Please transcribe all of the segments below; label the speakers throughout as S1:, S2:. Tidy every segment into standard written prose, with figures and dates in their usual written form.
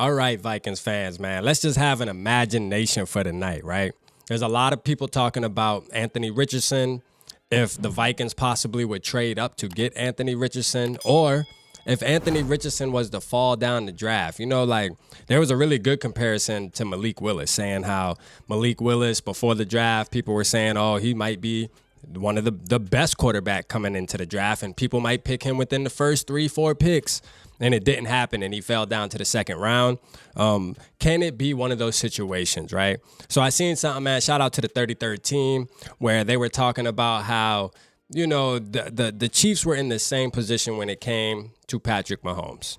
S1: All right, Vikings fans, man, let's just have an imagination for the night, right? There's a lot of people talking about Anthony Richardson, if the Vikings possibly would trade up to get Anthony Richardson, or if Anthony Richardson was to fall down the draft. Like there was a really good comparison to Malik Willis, saying how Malik Willis before the draft, people were saying, oh, he might be one of the best quarterback coming into the draft, and people might pick him within the first 3-4 picks. And it didn't happen, and he fell down to the second round. Can it be one of those situations, right? So I seen something, man, shout out to the 33rd team, where they were talking about how, the Chiefs were in the same position when it came to Patrick Mahomes.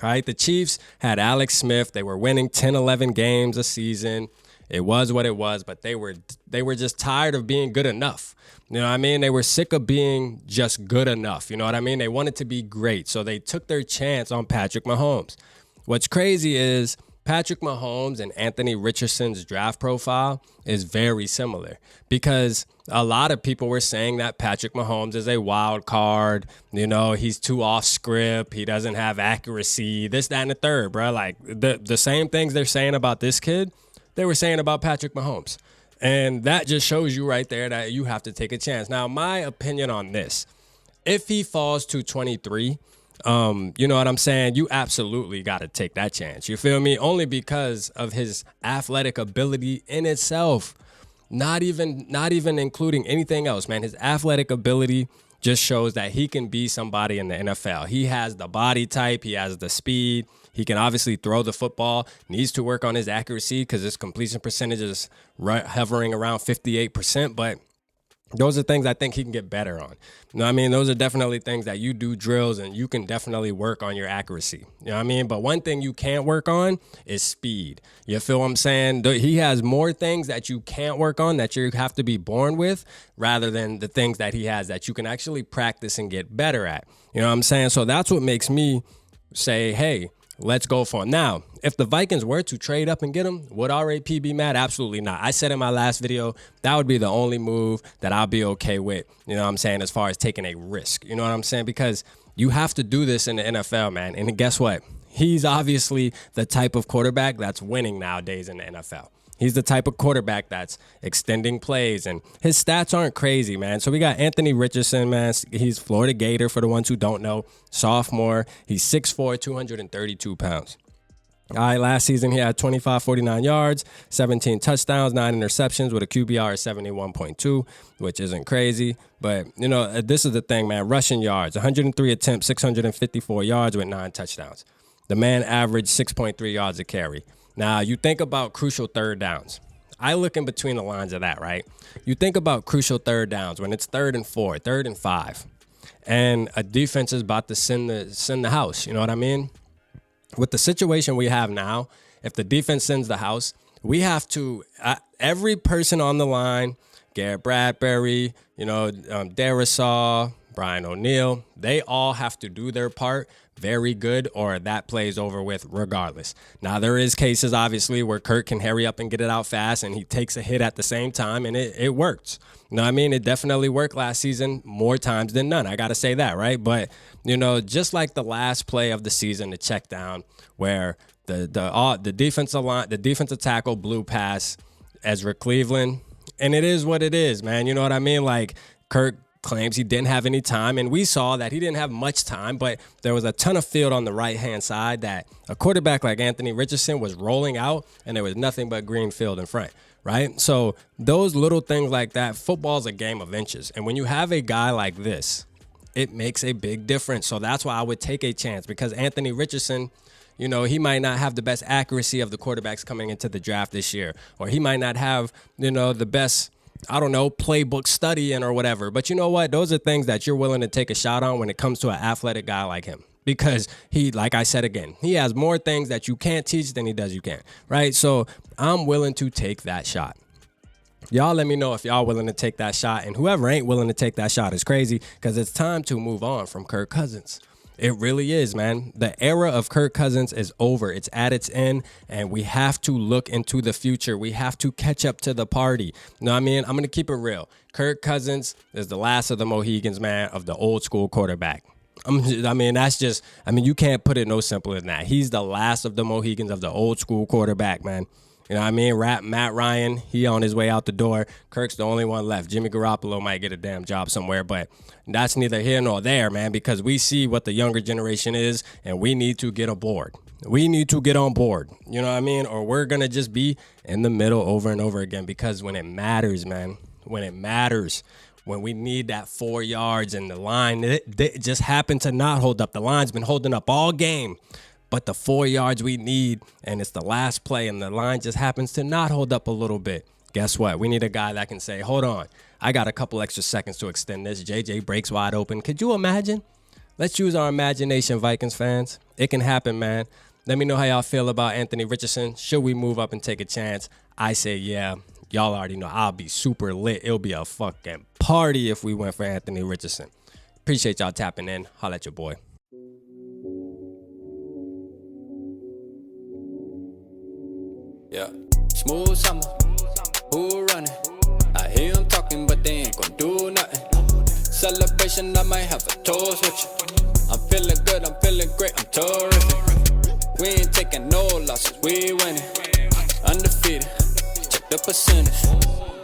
S1: All right, the Chiefs had Alex Smith. They were winning 10, 11 games a season. It was what it was, but they were just tired of being good enough. You know what I mean? They were sick of being just good enough. You know what I mean? They wanted to be great, so they took their chance on Patrick Mahomes. What's crazy is Patrick Mahomes and Anthony Richardson's draft profile is very similar, because a lot of people were saying that Patrick Mahomes is a wild card. He's too off script. He doesn't have accuracy, this, that, and the third, bro. Like the same things they're saying about this kid, they were saying about Patrick Mahomes. And that just shows you right there that you have to take a chance. Now, my opinion on this, if he falls to 23, you know what I'm saying? You absolutely got to take that chance. You feel me? Only because of his athletic ability in itself. Not even including anything else, man. His athletic ability just shows that he can be somebody in the NFL. He has the body type. He has the speed. He can obviously throw the football, needs to work on his accuracy because his completion percentage is hovering around 58%. But those are things I think he can get better on. You know what I mean? Those are definitely things that you do drills and you can definitely work on your accuracy. You know what I mean? But one thing you can't work on is speed. You feel what I'm saying? He has more things that you can't work on that you have to be born with, rather than the things that he has that you can actually practice and get better at. You know what I'm saying? So that's what makes me say, hey, let's go for him. Now, if the Vikings were to trade up and get him, would RAP be mad? Absolutely not. I said in my last video, that would be the only move that I'll be okay with, you know what I'm saying, as far as taking a risk. You know what I'm saying? Because you have to do this in the NFL, man. And guess what? He's obviously the type of quarterback that's winning nowadays in the NFL. He's the type of quarterback that's extending plays, and his stats aren't crazy, man. So we got Anthony Richardson, man. He's Florida Gator, for the ones who don't know. Sophomore. He's 6'4", 232 pounds. All right, last season he had 2,549 yards, 17 touchdowns, 9 interceptions with a QBR of 71.2, which isn't crazy. But, this is the thing, man. Rushing yards, 103 attempts, 654 yards with 9 touchdowns. The man averaged 6.3 yards a carry. Now, you think about crucial third downs. I look in between the lines of that, right? You think about crucial third downs when it's 3rd and 4, 3rd and 5, and a defense is about to send the house. You know what I mean? With the situation we have now, if the defense sends the house, we have to, every person on the line, Garrett Bradbury, Darisaw, Brian O'Neill, they all have to do their part very good, or that plays over with regardless. Now, there is cases, obviously, where Kirk can hurry up and get it out fast, and he takes a hit at the same time, and it worked. You know what I mean? It definitely worked last season more times than none. I got to say that, right? But, just like the last play of the season, the check down, where the defensive line, the defensive tackle blew past Ezra Cleveland, and it is what it is, man. You know what I mean? Like, Kirk claims he didn't have any time, and we saw that he didn't have much time, but there was a ton of field on the right-hand side that a quarterback like Anthony Richardson was rolling out, and there was nothing but green field in front, right? So those little things like that, football's a game of inches, and when you have a guy like this, it makes a big difference. So that's why I would take a chance, because Anthony Richardson, he might not have the best accuracy of the quarterbacks coming into the draft this year, or he might not have, the best, playbook studying or whatever. But you know what? Those are things that you're willing to take a shot on when it comes to an athletic guy like him. Because he, like I said again, he has more things that you can't teach than he does you can, right? So I'm willing to take that shot. Y'all let me know if y'all willing to take that shot. And whoever ain't willing to take that shot is crazy, because it's time to move on from Kirk Cousins. It really is, man. The era of Kirk Cousins is over. It's at its end, and we have to look into the future. We have to catch up to the party. You know what I mean? I'm going to keep it real. Kirk Cousins is the last of the Mohegans, man, of the old school quarterback. You can't put it no simpler than that. He's the last of the Mohicans of the old school quarterback, man. You know what I mean? Matt Ryan, he on his way out the door. Kirk's the only one left. Jimmy Garoppolo might get a damn job somewhere, but that's neither here nor there, man, because we see what the younger generation is, and we need to get aboard. We need to get on board, you know what I mean? Or we're going to just be in the middle over and over again, because when it matters, man, when we need that 4 yards and the line, it just happened to not hold up. The line's been holding up all game. But the 4 yards we need, and it's the last play, and the line just happens to not hold up a little bit. Guess what? We need a guy that can say, hold on, I got a couple extra seconds to extend this. JJ breaks wide open. Could you imagine? Let's use our imagination, Vikings fans. It can happen, man. Let me know how y'all feel about Anthony Richardson. Should we move up and take a chance? I say yeah. Y'all already know I'll be super lit. It'll be a fucking party if we went for Anthony Richardson. Appreciate y'all tapping in. Holla at your boy.
S2: Yeah, smooth summer, who running? I hear them talking, but they ain't gon' do nothing. Celebration, I might have a toast with you. I'm feeling good, I'm feeling great, I'm terrific. We ain't taking no losses, we winning. Undefeated, check the percentage.